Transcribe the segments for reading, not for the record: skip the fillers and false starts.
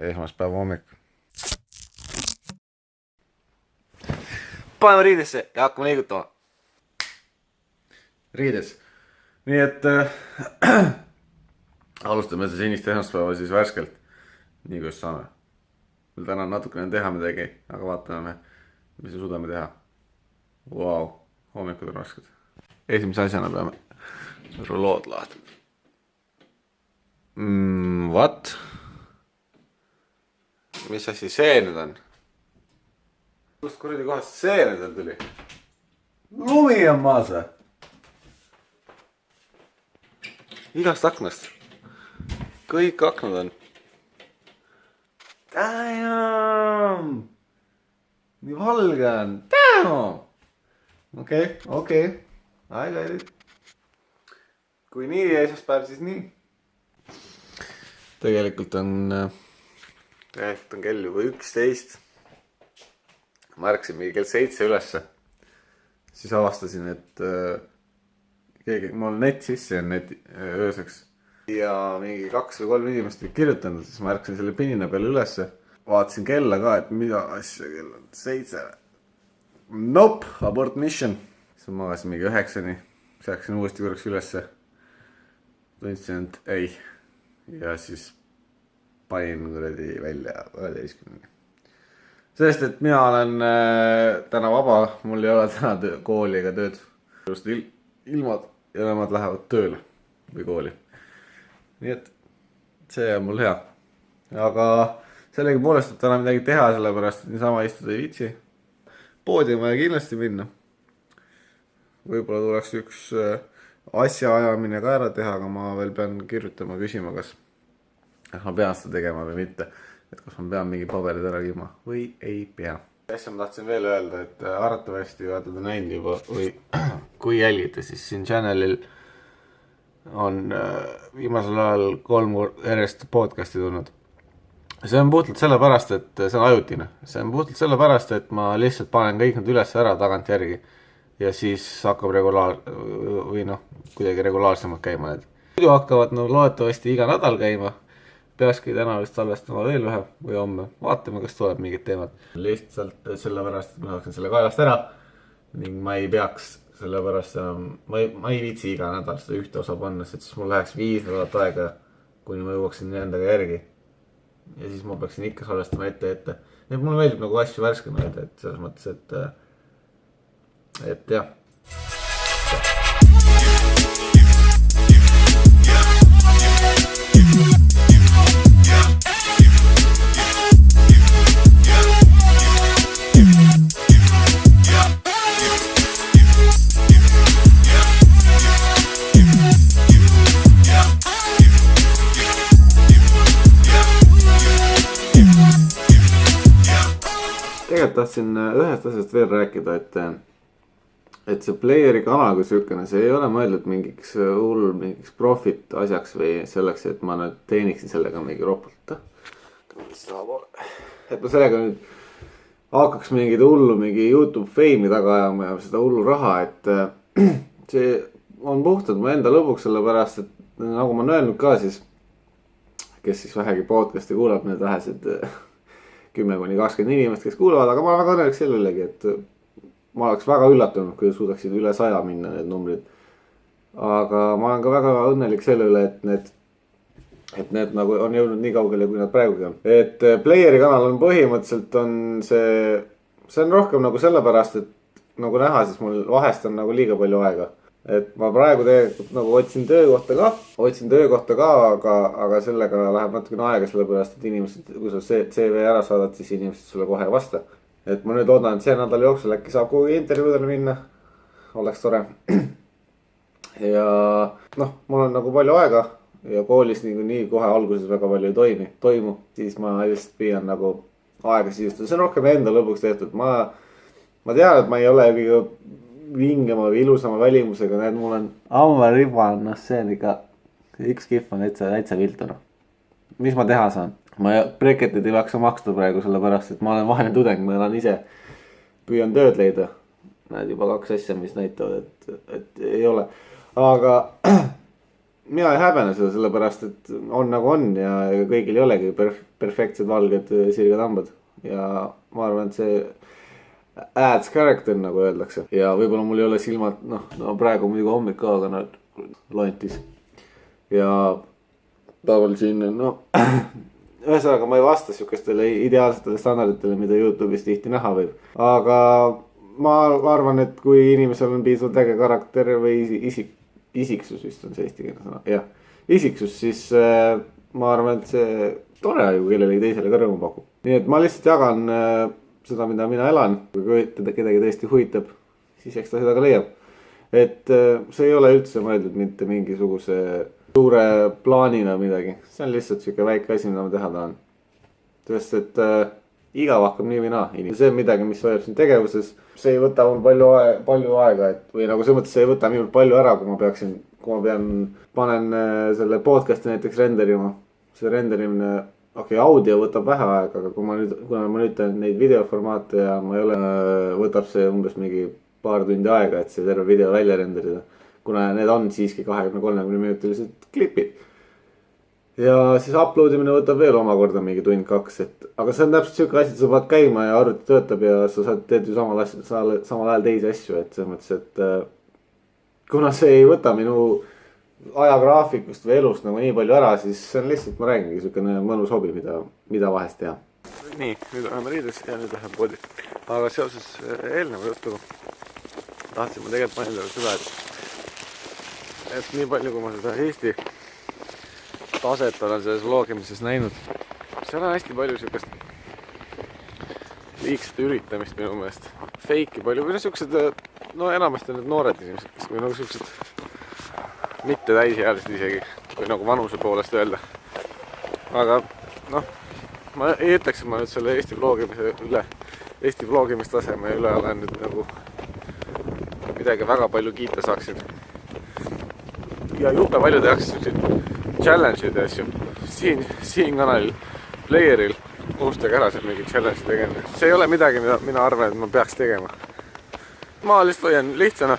esmaspäeva hommik. Paneme riidesse ja hakkame liigutama. Riides. Nii et alustame see sinist esmaspäeva siis värskelt. Nii kuidas saame. Meil täna natukene teha midagi, aga vaatame, mis me suudame teha. Vau, hommikud on rasked. Esimese asjana peame lood lahti. What? Mis asi see nüüd on? Kust kuradi kohast see nüüd on tuli? Lumi on maas või? Igast aknast. Kõik aknad on. Damn! Nii valge on. Damn! Okei. I got it. Kui nii esmaspäev, siis nii. Tegelikult on kell juba 11. Ma ärkasin mingi kell 7 ülesse. Siis avastasin, et mul net sisse on ööseks. Ja mingi 2 või 3 inimest olid kirjutanud, siis ma ärkasin selle pinina peale ülesse. Vaatasin kella ka, et mida asja kell on 7. Nope, abort mission. Siis ma magasin mingi 9-ni. Siis ärkasin uuesti korraks ülesse. Tundsin, et ei. Ja siis panin kuradi välja 11-ni. Sellest, et mina olen täna vaba, mul ei ole täna kooli ega tööd. Just ilmad ja nemad lähevad tööle või kooli. Nii et see on mul hea. Aga sellegi poolest, et täna midagi teha, sellepärast, et niisama istuda ei viitsi. Poodi on vaja kindlasti minna. Võib-olla tuleks üks asja ajamine ka ära teha, aga ma veel pean kirjutama küsima, kas ma pean seda tegema või mitte. Et kas ma pean mingi paberid ära kiima või ei pea. Asja ma tahtsin veel öelda, et arvatavasti vaatad näinud juba või kui jälgite, siis siin channelil on viimasel ajal 3 järjest podcasti tulnud. See on puhtalt sellepärast, et see on ajutine. See on puhtalt sellepärast, et ma lihtsalt panen kõik need üles ära tagant järgi ja siis hakkab kuidagi regulaarsemalt käima need. Muidu hakkavad loodetavasti iga nädal käima. Peakski täna vist salvestama veel ühe või homme. Vaatame, kas tuleb mingid teemad. Lihtsalt sellepärast, et ma saaksin selle kaelast ära ning ma ei peaks sellepärast enam, ma ei viitsi iga nädal seda ühte osa panna, et siis mul läheks 5 nädalat aega, kuni ma jõuaksin endaga järgi. Ja siis ma peaksin ikka salvestama ette. Nii et mulle meeldib nagu asju värskema öelda, et selles mõttes, et jah. Tegelikult tahtsin ühest asjast veel rääkida, et see playeri kanal kui sükene, see ei ole mõeldud mingiks mingiks profit asjaks või selleks, et ma nüüd teeniksin sellega mingi ropult. Et ma sellega nüüd hakkaks mingi YouTube fame'i taga ajama ja seda hullu raha, et see on puhtalt mu enda lõbuks, sellepärast, et nagu ma olen öelnud ka siis, kes siis vähegi podcasti kuulab, need vähesed 10-20 inimest, kes kuulavad, aga ma olen väga õnnelik sellelegi, et ma oleks väga üllatunud, kui suudaksid üle 100 minna need numbrid. Aga ma olen ka väga õnnelik selle üle, et need nagu on jõudnud nii kaugele, kui nad praegugi on. Et playeri kanal on põhimõtteliselt see on rohkem nagu sellepärast, et nagu näha, siis mul vahest on nagu liiga palju aega. Et ma praegu tegelikult nagu otsin töökohta ka, aga sellega läheb natukene aega, sellepärast, et inimesed, kui sa CV ära saadad, siis inimesed sulle kohe ei vasta. Et ma nüüd loodan, et see nädal jooksul äkki saab kuhugi intervjuudele minna. Oleks tore. Ja mul on nagu palju aega ja koolis nii kohe alguses väga palju ei toimu. Siis ma lihtsalt püüan nagu aega sisustada. See on rohkem enda lõpuks tehtud. Ma tean, et ma ei ole kõige vingema või ilusama välimusega, näed, mul on ammariban, see on ikka, üks kihv on täitsa viltuna. Mis ma teha saan? Ma breketit ei jaksa maksta praegu, sellepärast, et ma olen vaheline tudeng, ma elan ise, püüan tööd leida. Näed juba 2 asja, mis näitavad, et ei ole. Aga mina ei häbene seda, sellepärast et on nagu on ja kõigil ei olegi perfektsed valged sirgetambad. Ja ma arvan, et see adds character, nagu öeldakse. Ja võib-olla mul ei ole silmad, no praegu muidugi hommik ka, aga nad loentis. Ja taval siin, ühesõnaga ma ei vasta sihukestele ideaalsetele standarditele, mida YouTube'is tihti näha võib. Aga ma arvan, et kui inimesel on piisavalt äge karakter või isiksus vist on see eesti keele sõna. Jah, isiksus, siis ma arvan, et see tore ju kellelegi teisele ka rõõmu pakub. Nii et ma lihtsalt jagan seda, mida mina elan. Kui kedagi tõesti huvitab, siis eks ta seda ka leiab. Et see ei ole üldse mõeldud mitte mingisuguse suure plaanina midagi. See on lihtsalt siuke väike asi, mida ma teha tahan. Sest et igav hakkab nii või naa. See on midagi, mis hoiab siin tegevuses. See ei võta mul palju aega. Või nagu see mõttes, see ei võta minult palju ära, kui ma panen selle podcasti näiteks renderima. See renderimine, audio võtab vähe aega, aga kuna ma nüüd teen neid videoformaate ja ma ei ole, võtab see umbes mingi paar tundi aega, et see terve video välja renderida. Kuna need on siiski 20-30 minutilised klipid. Ja siis uploadimine võtab veel omakorda mingi tund-kaks, aga see on täpselt siuke asi, et sa pead käima ja arvuti töötab ja sa teed ju samal ajal teisi asju, et selles mõttes, et kuna see ei võta minu ajagraafikust või elust nagu nii palju ära, siis see on lihtsalt, ma räägingi, siukene mõnus hobi, mida vahest teha. Nii, nüüd oleme riides ja nüüd läheb poodi. Aga seoses eelneva jutuga tahtsin ma tegelikult mainida seda, et nii palju, kui ma seda Eesti taset olen selles vlogimises näinud, seal on hästi palju siukest liigset üritamist minu meelest. Fake'i palju, või siuksed, enamasti need noored inimesed, kes või nagu siuksed mitte täisiealised isegi, või nagu vanuse poolest öelda. Aga ma ei ütleks, et ma nüüd selle Eesti vlogimistaseme üle olen nüüd nagu midagi väga palju kiita saaksin. Ja jube palju tehakse selliseid challenge'id ja asju. Siin kanalil, playeril, unustage ära see mingi challenge tegemine. See ei ole midagi, mida mina arvan, et ma peaks tegema. Ma lihtsalt hoian lihtsana.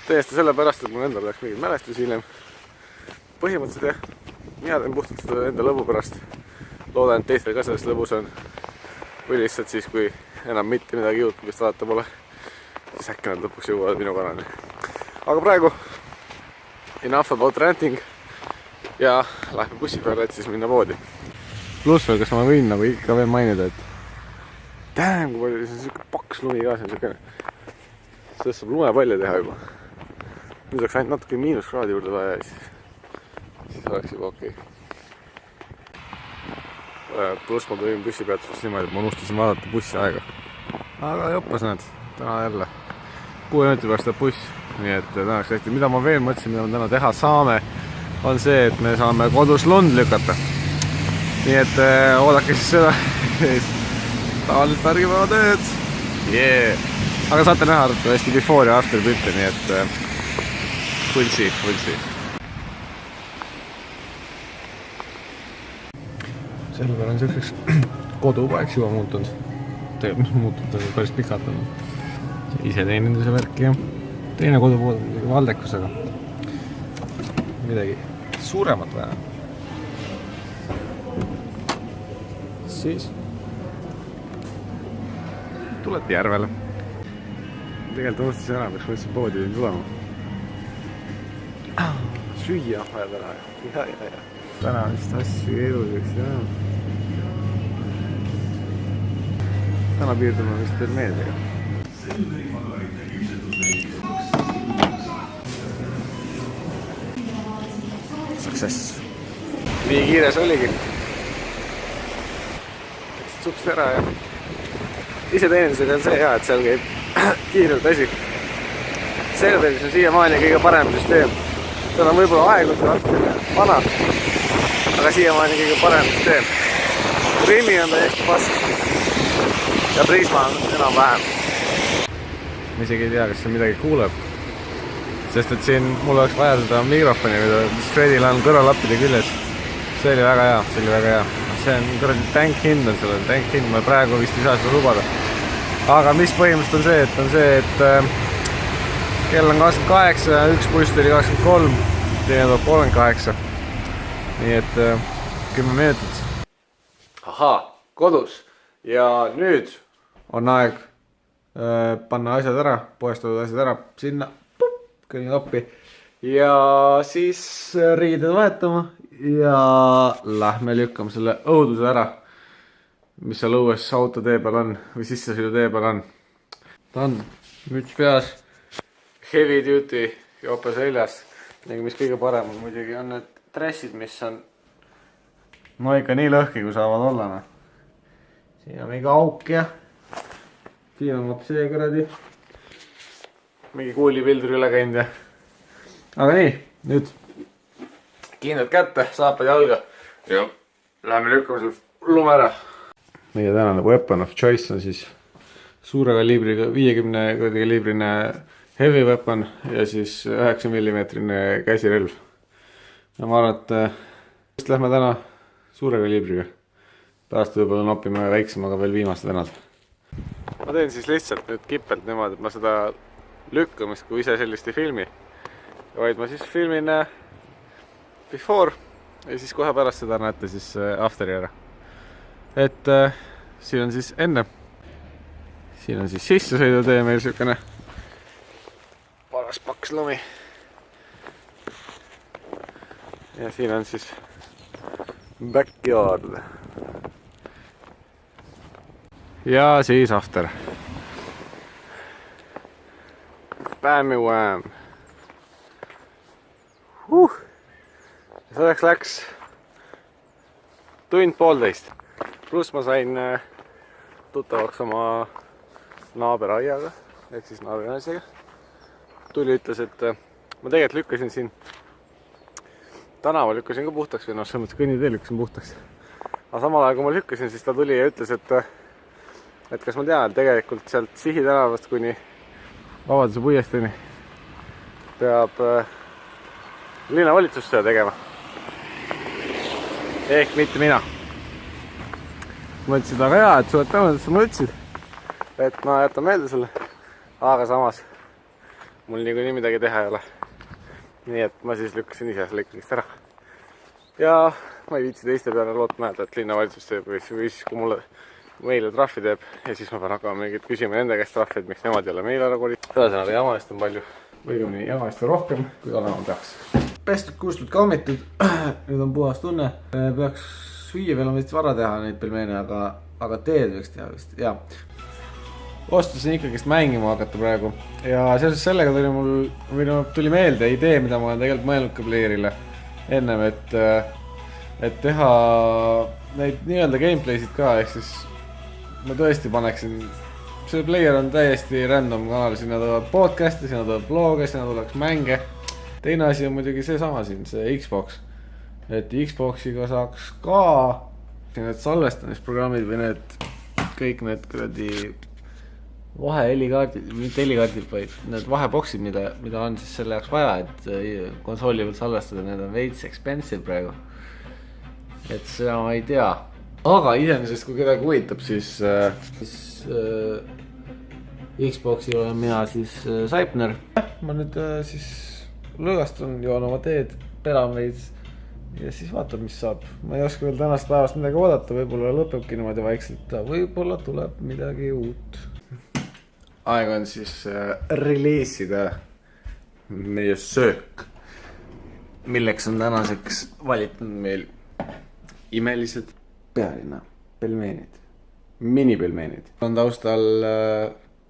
Teen seda sellepärast, et mul endal oleks mingid mälestusi hiljem. Põhimõtteliselt jah, mina teen puhtalt seda enda lõbu pärast. Loodan, et teistel ka sellest lõbus on. Või lihtsalt siis, kui enam mitte midagi YouTube'ist vaadata pole, siis äkki nad lõpuks jõuavad minu kanali. Aga praegu enough about ranting ja läheme bussi peale, et siis minna poodi. Pluss veel, kas ma võin nagu ikka veel mainida, et damn, kui palju, see on siuke paks lumi ka, see on siukene. Sellest saab lumepalle teha juba. Nüüd oleks ainult natuke miinuskraadi juurde vaja ja siis oleks juba okei. Pluss ma tulin bussipeatusest niimoodi, et ma unustasin vaadata bussi aega. Aga joppas näed, täna jälle 6 minuti pärast buss. Nii et täna oleks hästi. Mida ma veel mõtlesin, mida me täna teha saame, on see, et me saame kodus lund lükata. Nii et oodake siis seda. Tavaliselt värgipäeva tööd. Yeah! Aga saate näha hästi before ja after pilte, nii et we'll see. Selver on selliseks kodupaeks juba muutunud. Tegelikult muutunud päris pikalt on. Ise teeninduse värk ja teine kodupood on valdekusega. Midagi suuremat vaja. Siis tulete järvele. Tegelikult unustasin ära, peaks mõtlesin poodi tulema. Süüa vajab ära. Ja. Täna on vist asju eluliseks ja. Täna piirdume vist veel meeldega. Success. Nii kiires oligi. Läksid sukst ära ja ise teenindusega on see hea, et seal käib kiirelt asi. Serveris on siiamaani kõige parem süsteem. Seal on võib-olla aegult vana, aga siiamaani kõige parem süsteem. Rimi on täiesti pask ja Prisma on enam vähem. Ma isegi ei tea, kas see midagi kuuleb. Sest et siin mul oleks vaja seda mikrofoni, mida Fredil on kõrvalappide küljes. See oli väga hea. See on kuradi tankhind on sellel. Tankhind ma praegu vist ei saa seda lubada. Aga mis põhimõtteliselt on see, et kell on 28, üks buss oli 23 teine tuleb 38. nii et 10 minutit. Ahaa, kodus. Ja nüüd on aeg panna asjad ära, poestatud asjad ära sinna, kõnni appi. Ja siis riided vahetama ja lähme lükkame selle õuduse ära, mis seal õues autotee peal on või sissesõidutee peal on. Ta on müts peas, heavy duty, jope seljas ning mis kõige parem on muidugi on need dressid, mis on no ikka nii lõhki, kui saavad olla. Siin on mingi auk ja siin on hoopis see kuradi mingi kuulipildur üle käinud ja. Aga nii, nüüd kindlad kätte, saapad jalga ja läheme lükkame selle lume ära. Meie tänane weapon of choice on siis suure kaliibriga 50 kaliibrine heavy weapon ja siis 9 mm käsirelv. Ja ma arvan, et lähme täna suure kaliibriga. Pärast võib-olla nopime väiksemaga veel viimast venad. Ma teen siis lihtsalt nüüd kipelt niimoodi, et ma seda lükkamist kui ise sellist ei filmi. Vaid ma siis filmin before ja siis kohe pärast seda näete siis afteri ära. Et siin on siis enne. Siin on siis sissesõidutee meil sükene paras paks lumi. Ja siin on siis backyard. Ja siis after. Bämmi-wham. Selleks läks tund poolteist. Pluss ma sain tuttavaks oma naaberaiaga, ehk siis naabernaisega. Tuli ütles, et ma tegelikult lükkasin siin tänava lükkasin ka puhtaks või selles mõttes kõnnitee lükkasin puhtaks. Aga samal ajal kui ma lükkasin, siis ta tuli ja ütles, et kas ma tean, tegelikult sealt Sihi tänavast kuni Vabaduse puiesteeni peab linnavalitsus seda tegema. Ehk mitte mina. Ma ütlesin, aga jaa, et sulle tänu, et sa mulle ütlesid, et ma jätan meelde sulle. Aga samas mul nii midagi teha ei ole. Nii et ma siis lükkasin ise selle ikkagist ära. Ja ma ei viitsi teiste peale lootma öelda, et linnavalitsus teeb või siis kui meile trahvi teeb ja siis ma pean hakkama mingit küsima nende käest trahvid, miks nemad jälle meile ära kolid. Ühesõnaga jamaist on palju, või jamaist on rohkem, kui olema peaks. Pestud, kustutud, kaumitud, nüüd on puhas tunne. Peaks süüa veel on vist vara teha neid pelmeene, aga teed võiks teha vist, jaa. Ostasin ikkagist mängima hakata praegu ja seoses sellega tuli meelde idee, mida ma olen tegelikult mõelnud ka playerile ennem, et teha neid nii-öelda gameplaysid ka, ehk siis ma tõesti paneksin, see player on täiesti random kanal, sinna tuleb podcast'e, sinna tuleb vloge, sinna tuleks mänge. Teine asi on muidugi seesama siin, see Xbox, et Xboxiga saaks ka need salvestamisprogrammid või kõik need kuradi vahehelikaardid, mitte helikaardid, vaid need vaheboxid, mida on siis selle jaoks vaja, et konsooli peal salvestada, need on veits expensive praegu. Et seda ma ei tea. Aga iseenesest, kui kedagi huvitab, siis Xboxi olen mina siis Saipner. Ma nüüd siis lõgastun, joon oma teed, pelan veits ja siis vaatab, mis saab. Ma ei oska veel tänast päevast midagi oodata, võib-olla lõpebki niimoodi vaikselt, võib-olla tuleb midagi uut. Aeg on siis reliisida meie söök, milleks on tänaseks valitud meil imelised pealinna pelmeenid, minipelmeenid. On taustal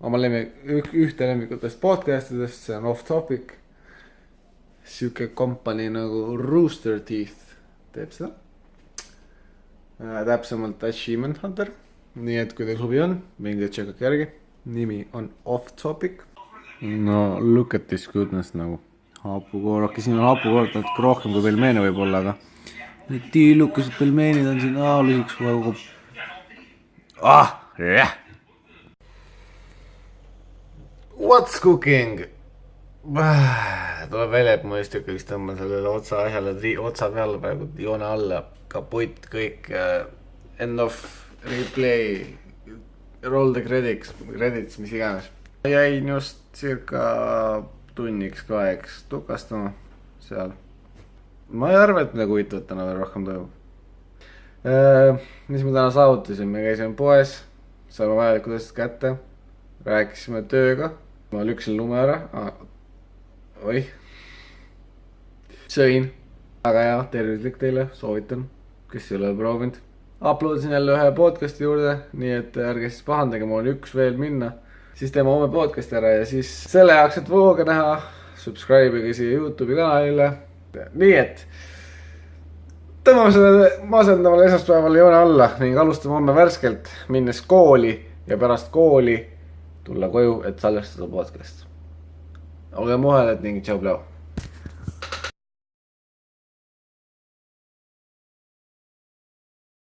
oma ühte lemmikutest podcastidest, see on Off Topic. Siuke kompani nagu Rooster Teeth teeb seda. Täpsemalt Achievement Hunter. Nii et kui teil huvi on, minge tšekake järgi. Nimi on Off Topic. No look at this goodness nagu. Hapukoor, siin on hapukoor natuke rohkem kui pelmeene võib olla, aga need tiilukesed pelmeenid on siin aaluseks kogu. Yeah. What's cooking? Tuleb välja, et ma just ikkagi tõmban sellele otsa asjale, otsa peale praegu joone alla, kaputt kõik, end of replay, roll the credits, mis iganes. Jäin just circa tunniks 2 tukastama seal ma ei arva, et midagi huvitavat täna veel rohkem toimub. Mis me täna saavutasime, me käisime poes, saime vajalikud asjad kätte, rääkisime tööga, ma lükkasin lume ära, oih, sõin, väga hea, tervislik teile, soovitan, kes ei ole proovinud. Uploadisin jälle ühe podcasti juurde, nii et ärge siis pahandage, mul on üks veel minna, siis teeme homme podcasti ära ja siis selle jaoks, et vlooga näha, subscribe'ige siia YouTube'i kanalile, nii et tõmbame selle masendaval esmaspäeval joone alla ning alustame homme värskelt, minnes kooli ja pärast kooli tulla koju, et salvestada podcast. Olge muheled ning tšau-plau.